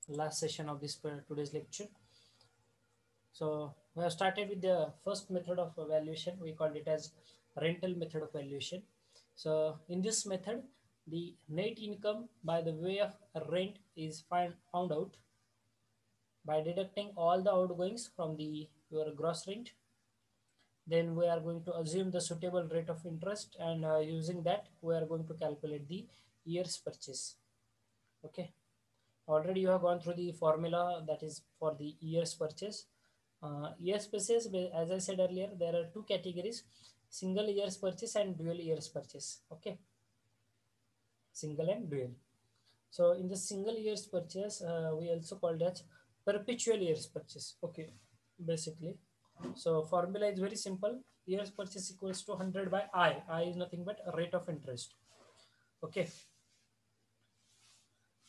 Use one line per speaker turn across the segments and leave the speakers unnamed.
last session of this today's lecture. So we have started with the first method of valuation. We called it as rental method of valuation. So in this method, the net income by the way of rent is found out by deducting all the outgoings from the your gross rent. Then we are going to assume the suitable rate of interest, and using that we are going to calculate the year's purchase. Okay. Already you have gone through the formula that is for the year's purchase. Year's purchase, as I said earlier, there are two categories: single year's purchase and dual year's purchase. Okay, single and dual. So in the single year's purchase, we also called as perpetual year's purchase. Okay, basically. So formula is very simple. Year's purchase equals to 100 by I. I is nothing but rate of interest. Okay,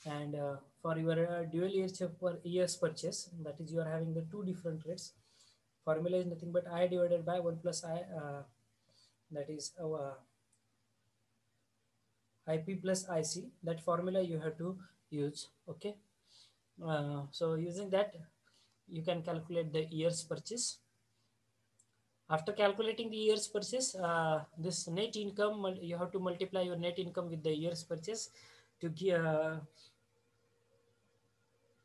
and for your dual years purchase, that is you are having the two different rates. Formula is nothing but I divided by 1 plus I, that is IP plus IC. That formula you have to use. Okay, so using that you can calculate the years purchase. After calculating the years purchase, this net income, you have to multiply your net income with the years purchase to give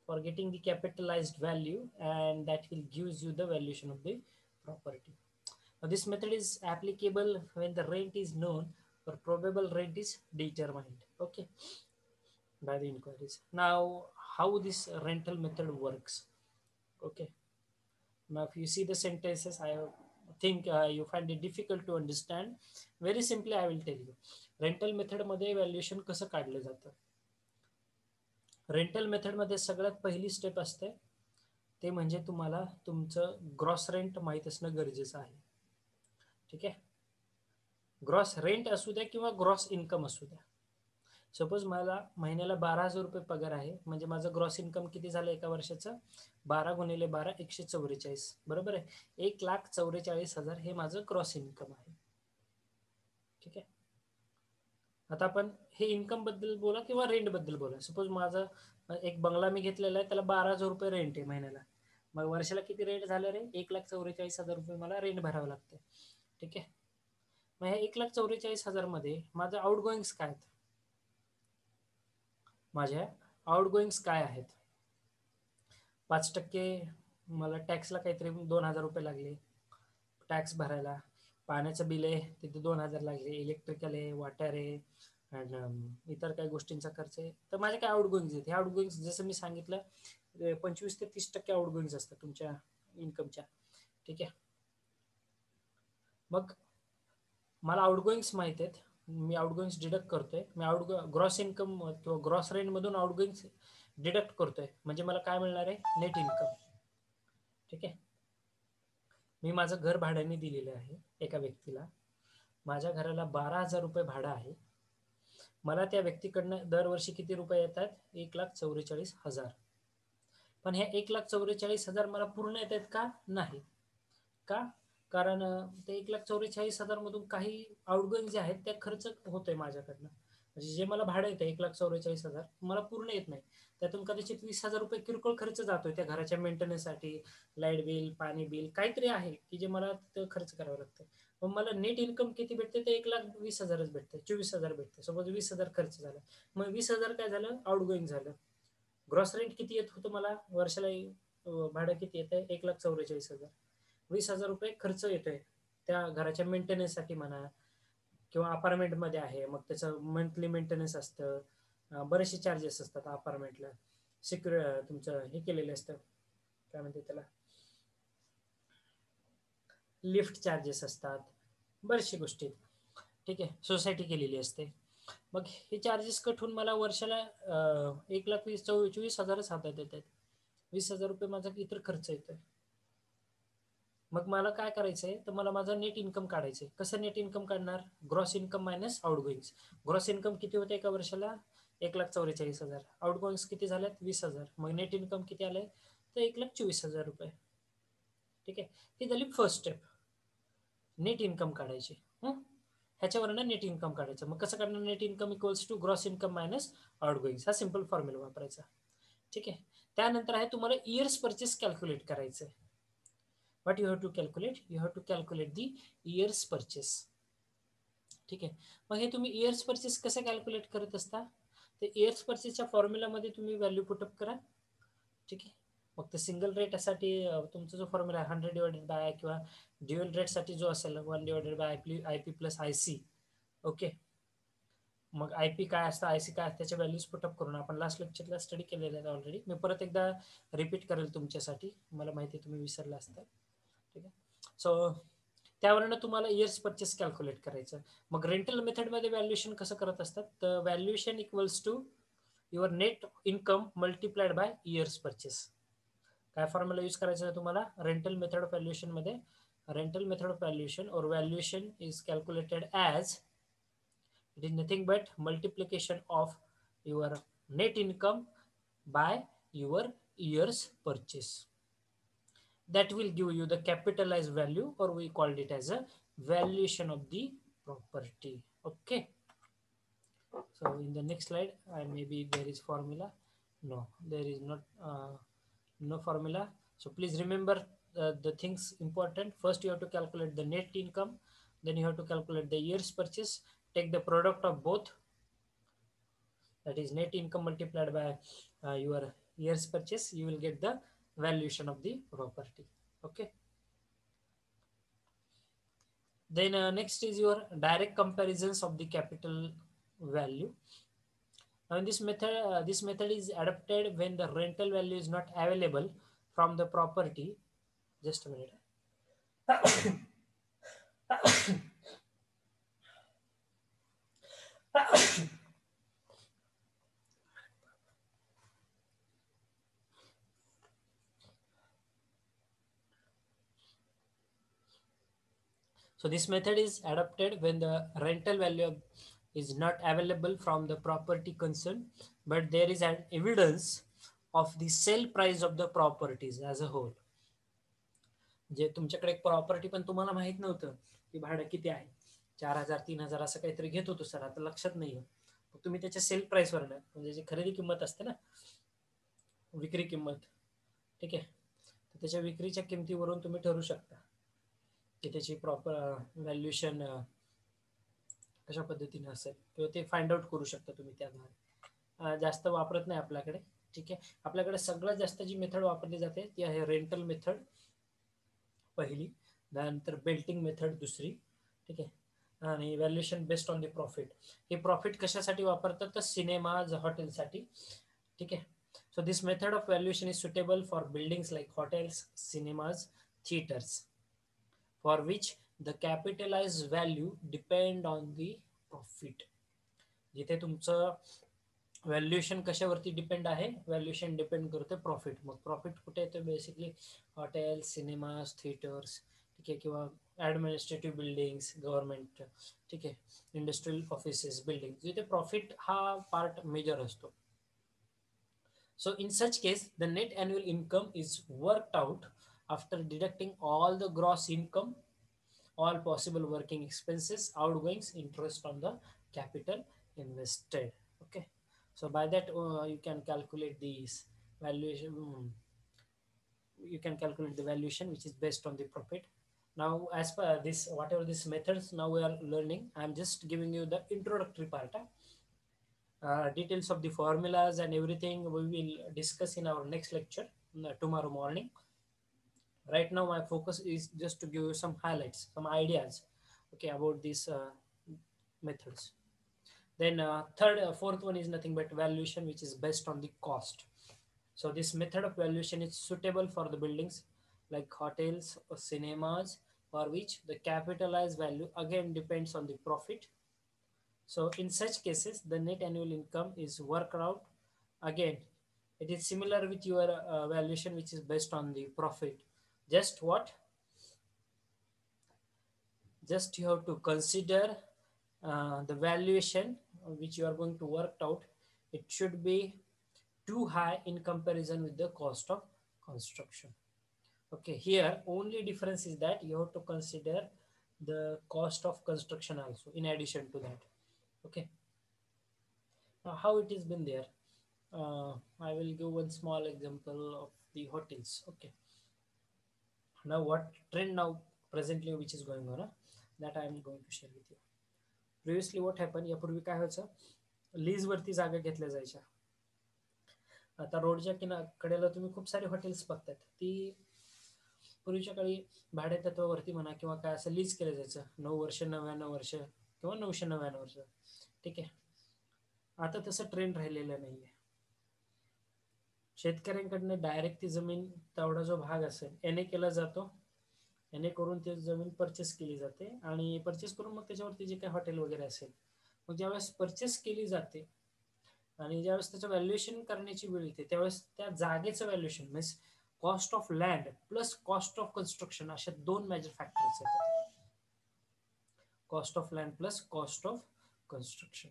for getting the capitalized value, and that will gives you the valuation of the property. Now, this method is applicable when the rent is known or probable rent is determined, okay, by the inquiries. Now, how this rental method works? Okay, now if you see the sentences, I think you find it difficult to understand. Very simply I will tell you, rental method मध्ये valuation कसं काढलं जातं. Rental मेथडमध्ये सगळ्यात पहिली step असते ते म्हणजे तुम्हाला तुमचं ग्रॉस रेंट माहीत असणं गरजेचं आहे. ठीक आहे, ग्रॉस रेंट असू द्या किंवा ग्रॉस इन्कम असू द्या. सपोज मला महिन्याला 12,000 रुपये पगार आहे, म्हणजे माझं ग्रॉस इन्कम किती झालं एका वर्षाचं? 12 गुणिले 12 144, बरोबर आहे. 1,44,000 हे माझं ग्रॉस इन्कम आहे. ठीक आहे, आता आपण हे इन्कम बद्दल बोला किंवा रेंट बद्दल बोला. सपोज माझा एक बंगला मी घेतलेला आहे, त्याला 12,000 रुपये रेंट आहे महिन्याला. मग वर्षाला किती रेंट झालं रे? 1,44,000 रुपये मला रेंट भरावं लागते. ठीक आहे, मग ह्या 1,44,000 मध्ये माझं आउटगोईंग्स काय आहेत? माझ्या आउटगोईंग्स काय आहेत? 5% मला टॅक्सला काहीतरी 2,000 रुपये लागले टॅक्स भरायला. पाण्याचं बिल आहे तिथे 2,000 लागले. इलेक्ट्रिकल आहे, वॉटर आहे, आणि इतर काही गोष्टींचा खर्च आहे. तर माझे काय आउटगोईंग्स आहेत? हे आउटगोईंग्स जसं मी सांगितलं 25 ते 30% आउटगोईंग्स असतात तुमच्या इन्कमच्या. ठीक आहे, मग मला आउटगोईंग्स माहित आहेत, मी आउटगोईंग्स डिडक्ट करतोय. मी ग्रॉस इन्कम किंवा ग्रॉस रेंटमधून आउटगोईंग्स डिडक्ट करतोय, म्हणजे मला काय मिळणार आहे? Net income. ठीक आहे, मी माझं घर भाड्याने दिलेलं आहे एका व्यक्तीला. माझ्या घराला 12,000 रुपये भाडं आहे. मला त्या व्यक्तीकडनं दरवर्षी किती रुपये येतात? 1,44,000. पण ह्या 1,44,000 मला पूर्ण येत आहेत का? नाही. का? कारण ते 1,44,000 मधून काही आउटगोईंग जे आहेत त्या खर्च होतोय माझ्याकडनं. म्हणजे जे मला भाडं येतं 1,44,000 मला पूर्ण येत नाही. त्यातून कदाचित 20,000 रुपये किरकोळ खर्च जातोय त्या घराच्या मेंटेनन्ससाठी, लाईट बिल, पाणी बिल, काहीतरी आहे की जे मला खर्च करावं लागतं. मग मला नेट इन्कम किती भेटते? ते 1,20,000च भेटते, 24,000 भेटते. सपोज 20,000 खर्च झाला, मग 20,000 काय झालं? आउटगोईंग झालं. ग्रॉस रेंट किती येत होतं मला वर्षाला? भाडं किती येतं? 1,44,000. 20,000 रुपये खर्च येतोय त्या घराच्या मेंटेनन्ससाठी म्हणा, किंवा अपार्टमेंटमध्ये आहे मग त्याचं मंथली मेंटेनन्स असतं, बरेचसे चार्जेस असतात अपार्टमेंटला. तुमचं हे केलेलं असतं, काय म्हणते त्याला, लिफ्ट चार्जेस असतात, बरेचशे गोष्टी. ठीक आहे, सोसायटी केलेली असते. मग हे चार्जेस कट होऊन मला वर्षाला 1,24,000 हातात येतात. 20,000 रुपये माझा इतर खर्च येतोय. मग मला काय करायचंय? तर मला माझा नेट इन्कम काढायचंय. कसं नेट इन्कम काढणार? Gross income minus outgoings. Gross income किती होते एका वर्षाला? 1,44,000. आउटगोईंग्स किती झाल्यात? 20,000. मग नेट इन्कम किती आलंय? तर 1,24,000 रुपये. ठीक आहे, ही झाली फर्स्ट स्टेप, नेट इन्कम काढायची. ह्याच्यावरनं नेट इन्कम काढायचं. मग कसं काढणार? Net income equals to gross income minus outgoings. हा सिंपल फॉर्म्युला वापरायचा. ठीक आहे. त्यानंतर आहे तुम्हाला इयर्स परचेस कॅल्क्युलेट करायचं आहे. What you have to calculate? You have to calculate the years purchase. ठीक आहे. मग हे तुम्ही इयर्स परचेस कसं कॅल्क्युलेट करत असता? ते इयर्स परचेसच्या फॉर्म्युलामध्ये तुम्ही व्हॅल्यू पुटअप करा. ठीक आहे. मग ते सिंगल रेटसाठी तुमचा जो फॉर्म्युला आहे 100 डिवायडेड बाय, किंवा ड्युअल रेटसाठी जो असेल 1 divided by I P plus I C. Okay. मग आय पी काय असतं, आय सी काय असतं, त्याच्या व्हॅल्यूज पुटअप करून आपण लास्ट लेक्चरला स्टडी केलेलं आहे ऑलरेडी. मी परत एकदा रिपीट करेल तुमच्यासाठी, मला माहिती आहे तुम्ही विसरला असता. ठीक आहे. सो त्यावरनं तुम्हाला इयर्स परचेस कॅल्क्युलेट करायचं. मग रेंटल मेथडमध्ये व्हॅल्युएशन कसं करत असतात, तर valuation equals to your net income multiplied by years purchase. काय फॉर्म्युला यूज करायचा आहे तुम्हाला रेंटल मेथड ऑफ व्हॅल्युएशन मध्ये? Rental method of valuation or valuation is calculated as, it is nothing but multiplication of your net income by your year's purchase. That will give you the capitalized value, or we called it as a valuation of the property. Okay. So in the next slide, maybe there is formula. No, there is not no formula. So please remember the things important. First, you have to calculate the net income. Then you have to calculate the year's purchase. Take the product of both. That is net income multiplied by your year's purchase. You will get the valuation of the property. Okay. Then next is your direct comparisons of the capital value. Now in this method is adopted when the rental value is not available from the property. Just a minute. So this method is adopted when the rental value is not available from the property concerned, but there is an evidence of the sale price of the properties as a whole. जे तुमच्याकडे एक property पण तुम्हाला माहित नव्हतं की भाडं किती आहे, 4,000 3,000 असं काहीतरी घेत होतो सर, आता लक्षात नाही. तुम्ही त्याच्या सेल प्राइसवर, म्हणजे जी खरेदी किंमत असते ना, विक्री किंमत, ठीक आहे, तर त्याच्या विक्रीच्या किमतीवरून तुम्ही ठरवू शकता की त्याची प्रॉपर व्हॅल्युएशन कशा पद्धतीने असेल, किंवा ते फाइंड आउट करू शकता तुम्ही त्याद्वारे. जास्त वापरत नाही आपल्याकडे. ठीक आहे. आपल्याकडे सगळ्यात जास्त जी मेथड वापरली जाते ती आहे रेंटल मेथड पहिली, त्यानंतर बेल्टिंग मेथड दुसरी. ठीक आहे. आणि valuation based on the profit. हे प्रॉफिट कशासाठी वापरतात, तर सिनेमाज, हॉटेलसाठी. ठीक आहे. So this method of valuation is suitable for buildings like hotels, cinemas, theaters, for which the capitalized value depend on the profit. जिथे तुमचं व्हॅल्युएशन कशावरती डिपेंड आहे, valuation depend करते प्रॉफिट. मग प्रॉफिट कुठे येतं, बेसिकली हॉटेल, सिनेमास, थिएटर्स, ठीक आहे, किंवा ॲडमिनिस्ट्रेटिव्ह बिल्डिंग्स, गव्हर्नमेंट, ठीक आहे, इंडस्ट्रियल ऑफिसेस, बिल्डिंग, जिथे प्रॉफिट हा पार्ट मेजर असतो. So in such case, the net annual income is worked out after deducting all the gross income, all possible working expenses, outgoings, interest on the capital invested. Okay. So by that you can calculate these valuation. You can calculate the valuation which is based on the profit. Now, as per this, whatever these methods now we are learning, I am just giving you the introductory part. Details of the formulas and everything we will discuss in our next lecture tomorrow morning. Right now my focus is just to give you some highlights, some ideas, okay, about these methods. Then fourth one is nothing but valuation, which is based on the cost. So this method of valuation is suitable for the buildings like hotels or cinemas, for which the capitalized value again depends on the profit. So in such cases, the net annual income is worked out. Again, it is similar with your valuation, which is based on the profit. Just what? Just you have to consider the valuation which you are going to work out. It should be too high in comparison with the cost of construction. Okay, here only difference is that you have to consider the cost of construction also in addition to that. Okay. Now how it has been there? I will give one small example of the hotels. Okay. Now what trend now presently which is going on, that I am going to share with you. Previously what happened, यापूर्वी काय व्हायचं, lease वरती जागा घेतल्या जायच्या. आता रोडच्या कडेला तुम्ही खूप सारे हॉटेल्स बघतात, ती पूर्वीच्या काळी भाडे तत्वावरती म्हणा किंवा काय असं लीज केलं जायचं, 9 वर्ष 99 वर्ष किंवा 999 वर्ष. ठीक आहे. आता तसं ट्रेंड राहिलेलं नाहीये. शेतकऱ्यांकडनं डायरेक्ट ती जमीन तेवढा जो भाग असेल एने केला जातो, एने करून ती जमीन परचेस केली जाते आणि परचेस करून मग त्याच्यावरती जे काही हॉटेल वगैरे असेल, मग ज्यावेळेस परचेस केली जाते आणि ज्यावेळेस त्याचं व्हॅल्युएशन करण्याची वेळ येते त्यावेळेस त्या जागेचं valuation means cost of land plus cost of construction अशा दोन मेजर फॅक्टर्स येतात. Cost of land plus cost of construction.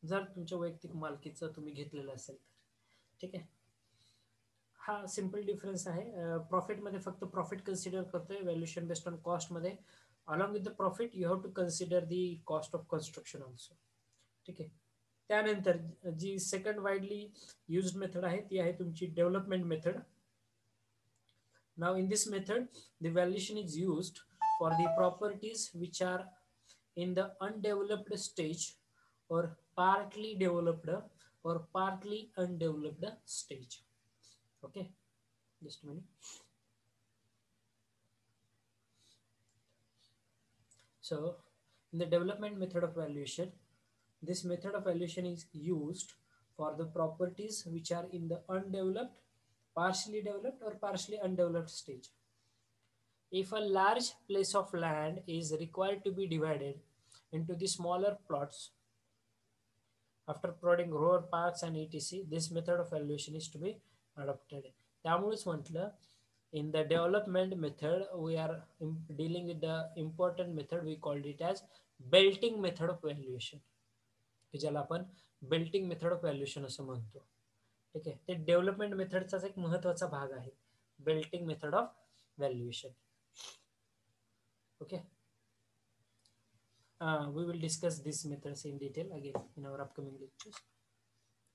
जर तुमच्या वैयक्तिक मालकीचं तुम्ही घेतलेलं असेल तर. ठीक आहे. हा सिंपल डिफरन्स आहे. प्रॉफिटमध्ये फक्त प्रॉफिट कन्सिडर करतोय, व्हॅल्युएशन बेस्ड ऑन कॉस्टमध्ये along with the profit you have to consider the cost of construction also. ठीक आहे. त्यानंतर जी सेकंड वाईडली युज्ड मेथड आहे ती आहे तुमची development method. Now in this method the valuation is used for the properties which are in the undeveloped stage or partly developed or partly undeveloped stage. Okay, just a minute. So in the development method of valuation, this method of valuation is used for the properties which are in the undeveloped, partially developed or partially undeveloped stage. If a large place of land is required to be divided into the smaller plots after providing rower parks and etc, this method of valuation is to be adopted. त्यामुळेच म्हटलं in the development method we are dealing with the important method, we called it as belting method of valuation, की ज्याला आपण belting method of valuation असं म्हणतो. ठीक आहे. ते डेव्हलपमेंट मेथडचाच एक महत्वाचा भाग आहे, Belting method of valuation. Okay. We will discuss these methods in detail again in our upcoming lectures.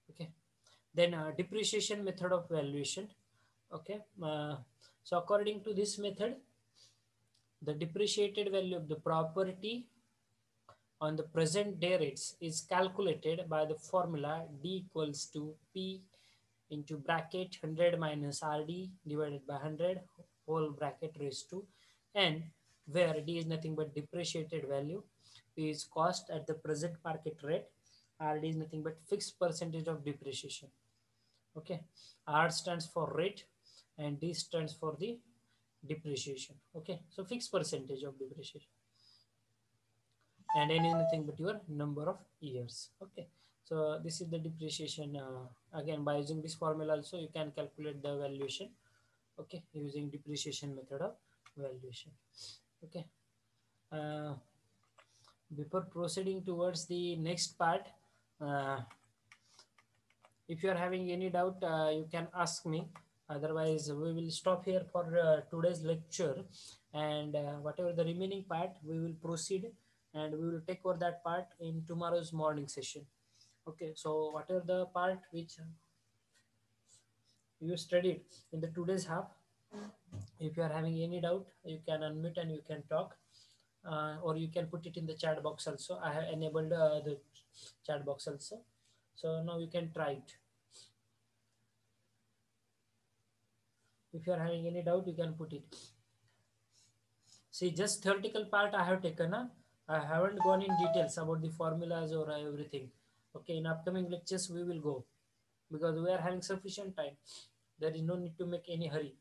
Okay. Then depreciation method of valuation. Okay. So according to this method, the depreciated value of the property on the present day rates is calculated by the formula D equals to P into bracket 100 minus RD divided by 100 whole bracket raised to N, where D is nothing but depreciated value, P is cost at the present market rate, RD is nothing but fixed percentage of depreciation. Okay. R stands for rate and D stands for the depreciation. Okay. So fixed percentage of depreciation. And N is nothing but your number of years. Okay. So this is the depreciation. Again, by using this formula also you can calculate the valuation. Okay, using depreciation method of valuation. Okay. Before proceeding towards the next part, if you are having any doubt, you can ask me. Otherwise, we will stop here for today's lecture, and whatever the remaining part, we will proceed and we will take over that part in tomorrow's morning session. Okay, so whatever the part which you studied in the today's half, if you are having any doubt, you can unmute and you can talk, or you can put it in the chat box also. I have enabled the chat box also, so now you can try it. If you are having any doubt, you can put it. See, just theoretical part I have taken. I haven't gone in details about the formulas or everything. Okay, in upcoming lectures we will go, because we are having sufficient time. There is no need to make any hurry.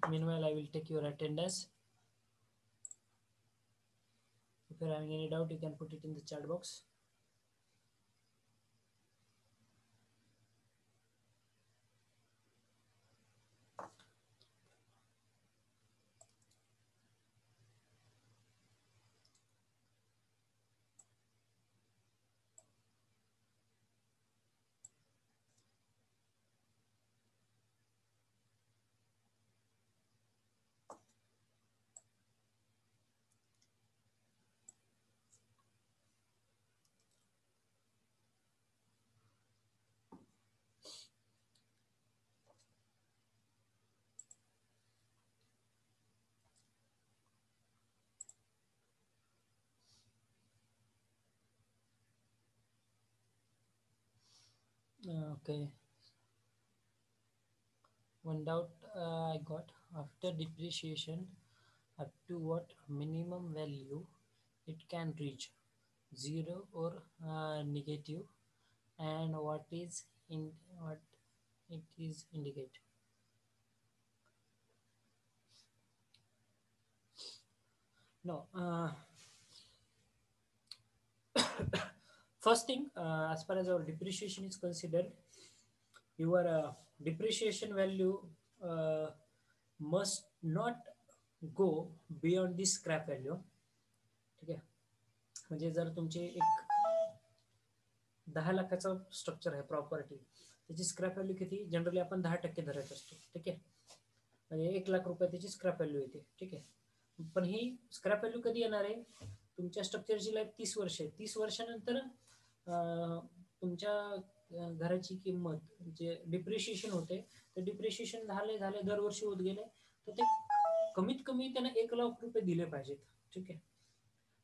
Meanwhile, I will take your attendance. If you're having any doubt, you can put it in the chat box. Okay. One doubt I got: after depreciation, up to what minimum value it can reach, zero or negative, and what it is indicate? No. First thing, as far as our depreciation is considered, your depreciation value uh, must not go beyond the scrap value. ठीक आहे. म्हणजे जर तुमचे एक 10 लाखाचं structure आहे property, त्याची scrap value किती जनरली आपण 10% धरत असतो. ठीक आहे. म्हणजे 1 लाख रुपये त्याची स्क्रॅप व्हॅल्यू येते. ठीक आहे. पण ही स्क्रॅप व्हॅल्यू कधी येणार आहे? तुमच्या स्ट्रक्चरची लाईफ 30 वर्ष आहे. 30 वर्षानंतर तुमच्या घराची किंमत जे डिप्रिशिएशन होते, ते डिप्रिशिएशन झाले झाले दरवर्षी होत गेले, तर ते कमीत कमी त्यांना 1 लाख रुपये दिले पाहिजेत. ठीक आहे.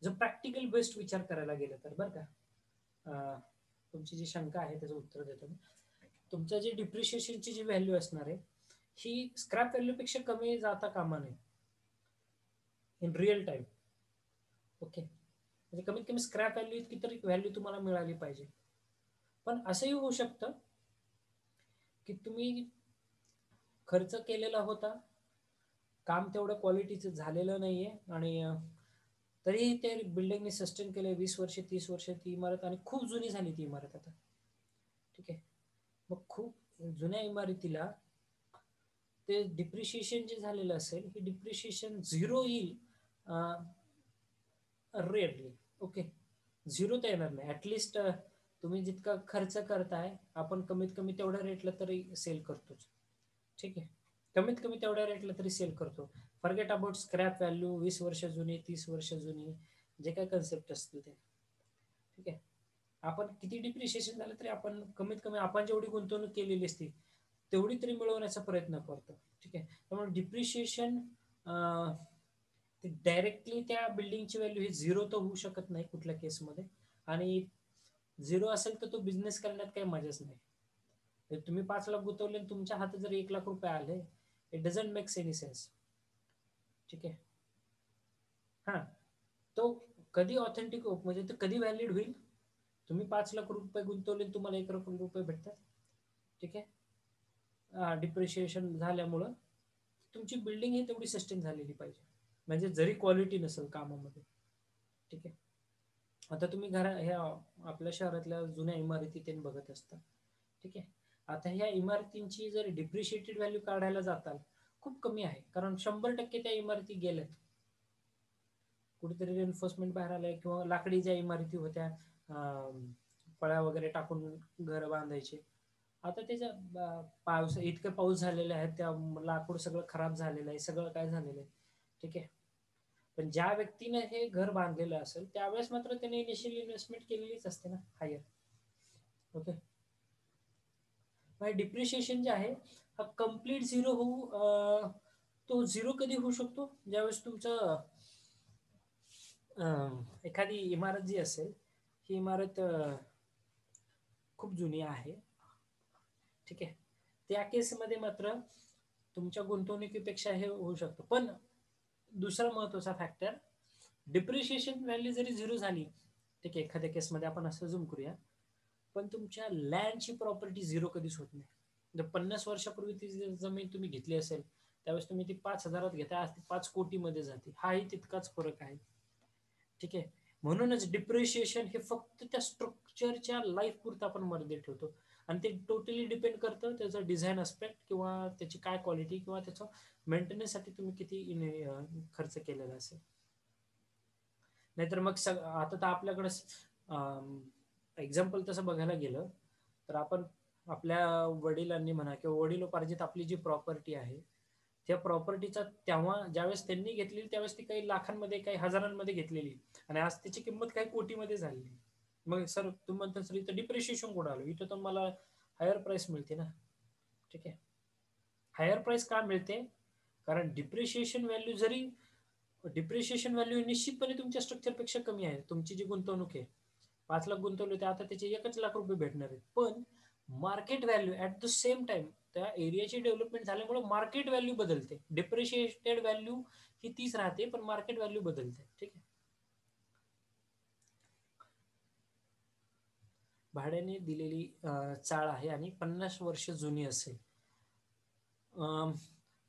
जर प्रॅक्टिकल बेस्ट विचार करायला गेलं तर, बरं का, तुमची जी शंका आहे त्याचं उत्तर देतो मी. तुमचं जे डिप्रिशिएशनची जी व्हॅल्यू असणार आहे, ही स्क्रॅप व्हॅल्यूपेक्षा कमी जाता कामा नये इन रिअल टाइम. ओके. म्हणजे कमीत कमी स्क्रॅप व्हॅल्यू इतकी तरी व्हॅल्यू तुम्हाला मिळाली पाहिजे. पण असंही होऊ शकतं की तुम्ही खर्च केलेला होता, काम तेवढं क्वालिटीचं झालेलं नाहीये, आणि तरीही ते बिल्डिंगने सस्टेन केले 20 वर्ष 30 वर्ष ती इमारत, आणि खूप जुनी झाली ती इमारत आता. ठीक आहे. मग खूप जुन्या इमारतीला ते डिप्रिशिएशन जे झालेलं असेल, हे डिप्रिशिएशन झिरो येईल रेअरली. ओके. झिरो तर येणार नाही. ॲटलिस्ट तुम्ही जितका खर्च करताय, आपण कमीत कमी तेवढ्या रेटला तरी सेल करतोच. ठीक आहे. कमीत कमी तेवढ्या रेटला तरी सेल करतो. फॉरगेट अबाउट स्क्रॅप व्हॅल्यू, 20 वर्ष जुनी, 30 वर्ष जुनी, जे काय कन्सेप्ट असतील ते. ठीक आहे. आपण किती डिप्रिशिएशन झालं तरी आपण कमीत कमी आपण जेवढी गुंतवणूक केलेली असते तेवढी तरी मिळवण्याचा प्रयत्न करतो. ठीक आहे. त्यामुळे डिप्रिशिएशन ते डायरेक्टली त्या बिल्डिंगची व्हॅल्यू ही झिरो तर होऊ शकत नाही कुठल्या केसमध्ये, आणि झिरो असेल तर तो बिझनेस करण्यात काही मजाच नाही. तुम्ही 5 लाख गुंतवले आणि तुमच्या हातात जर 1 लाख रुपये आले, it doesn't makes any sense. ठीक आहे. हा, तो कधी ऑथेंटिक म्हणजे ते कधी व्हॅलिड होईल? तुम्ही 5 लाख रुपये गुंतवले आणि तुम्हाला 1 लाख रुपये भेटतात. ठीक आहे. डिप्रिशिएशन झाल्यामुळं तुमची बिल्डिंग ही तेवढी सस्टेन झालेली पाहिजे, म्हणजे जरी क्वालिटी नसेल कामामध्ये. ठीक आहे. आता तुम्ही ह्या आपल्या शहरातल्या जुन्या इमारती ते बघत असता. ठीक आहे. आता ह्या इमारतींची जर डिप्रिशिएटेड व्हॅल्यू काढायला जाताल, खूप कमी आहे, कारण 100% त्या इमारती गेल्यात. कुठेतरी एन्फोर्समेंट बाहेर आलंय, किंवा लाकडी ज्या इमारती होत्या, पळ्या वगैरे टाकून घर बांधायचे, आता त्याच्या पाऊस इतके पाऊस झालेले आहेत, त्या लाकूड सगळं खराब झालेलं आहे, सगळं काय झालेलं आहे. ठीक आहे. पण ज्या व्यक्तीने हे घर बांधलेलं असेल त्यावेळेस मात्र त्याने इनिशियल इन्व्हेस्टमेंट केलेलीच असते ना, हायर. ओके. डिप्रिशिएशन जे आहे, हा कम्प्लीट झिरो होऊ तो झिरो कधी होऊ शकतो? ज्यावेळेस तुमचं एखादी इमारत जी असेल, ही इमारत खूप जुनी आहे. ठीक आहे. त्या केसमध्ये मात्र तुमच्या गुंतवणुकीपेक्षा हे होऊ शकतं. पण दुसरा महत्वाचा फॅक्टर, डिप्रिशिएशन व्हॅल्यू जरी झिरो झाली, ठीक आहे, एखाद्या केसमध्ये आपण असं झूम करूया, पण तुमच्या लँडची प्रॉपर्टी झिरो कधीच होत नाही. जर 50 वर्षापूर्वी ती जमीन तुम्ही घेतली असेल, त्यावेळेस तुम्ही ती 5,000त घेता, आज ती 5 कोटीमध्ये जाते. हाही तितकाच फरक आहे. ठीक आहे. म्हणूनच डिप्रिशिएशन हे फक्त त्या स्ट्रक्चरच्या लाईफ पुरतं आपण मर्यादित ठेवतो आणि ते टोटली डिपेंड करतं त्याचं डिझाईन अस्पेक्ट किंवा त्याची काय क्वालिटी किंवा त्याचं मेंटेनन्ससाठी तुम्ही किती खर्च केलेला असेल. नाहीतर मग आता तर आपल्याकडे एक्झाम्पल तसं बघायला गेलं तर आपण आपल्या वडिलांनी म्हणा किंवा वडिलोपार्जित आपली जी प्रॉपर्टी आहे त्या प्रॉपर्टीचा तेव्हा ज्यावेळेस त्यांनी घेतलेली त्यावेळेस ती काही लाखांमध्ये काही हजारांमध्ये घेतलेली आणि आज त्याची किंमत काही कोटीमध्ये झालेली. मग सर तुम्ही म्हणता सर इथं डिप्रिशिएशन कुठं आलं, इथं तर मला हायर प्राइस मिळते ना. ठीक आहे. हायर प्राइस का मिळते, कारण डिप्रिशिएशन व्हॅल्यू निश्चितपणे तुमच्या स्ट्रक्चरपेक्षा कमी आहे. तुमची जी गुंतवणूक आहे 5 लाख गुंतवले होते, आता त्याचे 1 लाख रुपये भेटणार आहेत. पण market value at the same time त्या एरियाची डेव्हलपमेंट झाल्यामुळे मार्केट व्हॅल्यू बदलते. डिप्रिशिएटेड व्हॅल्यू ही तीच राहते पण मार्केट व्हॅल्यू बदलते. ठीक आहे. भाड्याने दिलेली चाळ आहे आणि 50 वर्ष जुनी असेल,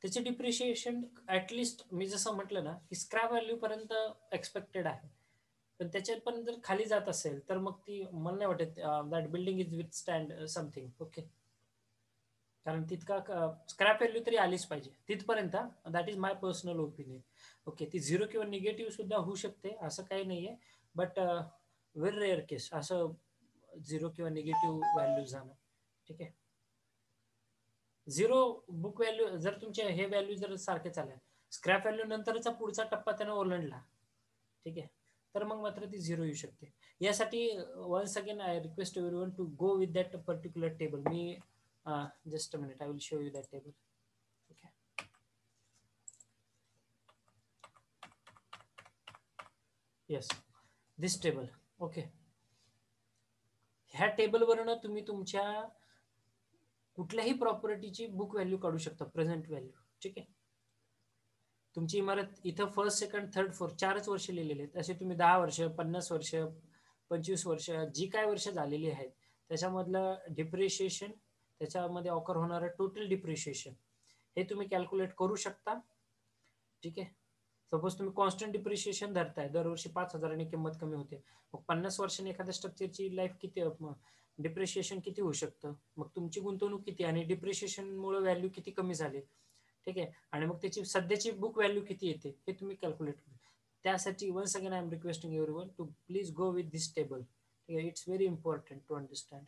त्याचे डिप्रिशिएशन ऍटलिस्ट मी जसं म्हटलं ना की स्क्रॅप व्हॅल्यू पर्यंत एक्सपेक्टेड आहे. पण त्याच्यात पण जर खाली जात असेल तर मग ती मला नाही वाटत that building is with stand something. Okay. कारण तितका स्क्रॅप व्हॅल्यू तरी आलीच पाहिजे तिथपर्यंत. That is my personal opinion. Okay. ती झिरो किंवा निगेटिव्ह सुद्धा होऊ शकते, असं काही नाहीये. बट व्हेरी रेअर केस असं झिरो किंवा निगेटिव्ह व्हॅल्यू जाणं. ठीक आहे. झिरो बुक व्हॅल्यू जर तुमचे हे व्हॅल्यू जर सारखे चालले, स्क्रॅप व्हॅल्यू नंतरचा पुढचा टप्पा त्यानं ओलांडला, ठीक आहे, तर मग मात्र ती झिरो येऊ शकते. यासाठी once again I request everyone to go with that particular table. मी just a minute, I will show you that table. Okay. Yes, this table. Okay. ह्या टेबलवरनं तुम्ही तुमच्या कुठल्याही प्रॉपर्टीची बुक व्हॅल्यू काढू शकता, प्रेझेंट व्हॅल्यू. ठीक आहे. तुमची इमारत इथं फर्स्ट सेकंड थर्ड फोर्थ 4च वर्ष लिहिलेले आहेत, असे तुम्ही 10 वर्ष 50 वर्ष 25 वर्ष जी काय वर्ष झालेली आहेत त्याच्यामधलं डिप्रिशिएशन, त्याच्यामध्ये ऑकर होणारं टोटल डिप्रिशिएशन हे तुम्ही कॅल्क्युलेट करू शकता. ठीक आहे. सपोज तुम्ही कॉन्स्टंट डिप्रिशिएशन धरताय, दरवर्षी 5,000 किंमत कमी होते, मग 50 वर्षांनी एखाद्या स्ट्रक्चरची लाईफ किती डिप्रिशिएशन किती होऊ शकतं, मग तुमची गुंतवणूक किती आणि डिप्रिशिएशनमुळे व्हॅल्यू किती कमी झाली. ठीक आहे. आणि मग त्याची सध्याची बुक व्हॅल्यू किती येते हे तुम्ही कॅल्क्युलेट करा. त्यासाठी once again I am requesting everyone to please go with this table. It's very important to understand.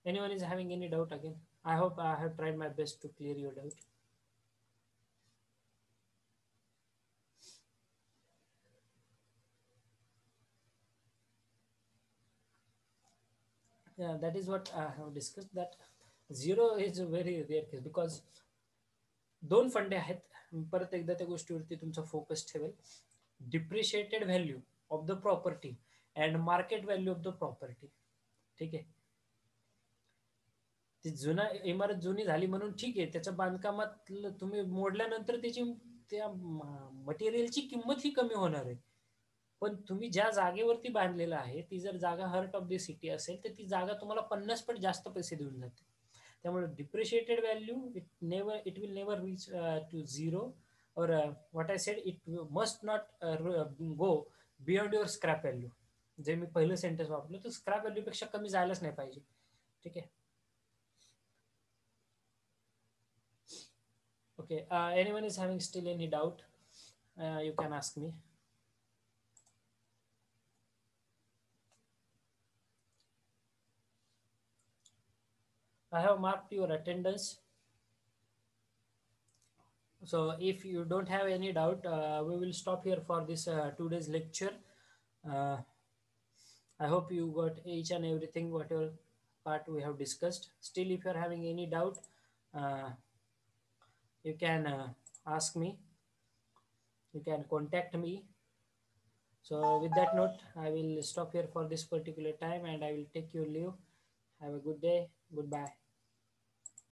Anyone is having any doubt again? I hope I have tried my best to clear your doubt. Yeah, that is what I have discussed, that zero is a very rare case because दोन फंडे आहेत. परत एकदा त्या गोष्टीवरती तुमचा focus ठेवेल. Depreciated value of the property and market value of the property. ठीक आहे. ती इमारत जुनी झाली म्हणून ठीक आहे, त्याच्या बांधकामात तुम्ही मोडल्यानंतर त्याची त्या मटेरियलची किंमत ही कमी होणार आहे. पण तुम्ही ज्या जागेवरती बांधलेलं आहे ती जर जागा हार्ट ऑफ द सिटी असेल तर ती जागा तुम्हाला 50 पट जास्त पैसे देऊन जाते. त्यामुळे depreciated value it will never reach to zero और what I said it must not go beyond your scrap value. जे मी पहिलं सेंटेन्स वापरलं तर स्क्रॅप व्हॅल्यूपेक्षा कमी जायलाच नाही पाहिजे. ठीक आहे. Okay, anyone is having still any doubt, you can ask me. I have marked your attendance. So if you don't have any doubt, we will stop here for this 2 days lecture. Uh, I hope you got each and everything, whatever part we have discussed. Still, if you are having any doubt, uh, you can ask me. You can contact me. So with that note, I will stop here for this particular time and I will take your leave. Have a good day. Goodbye.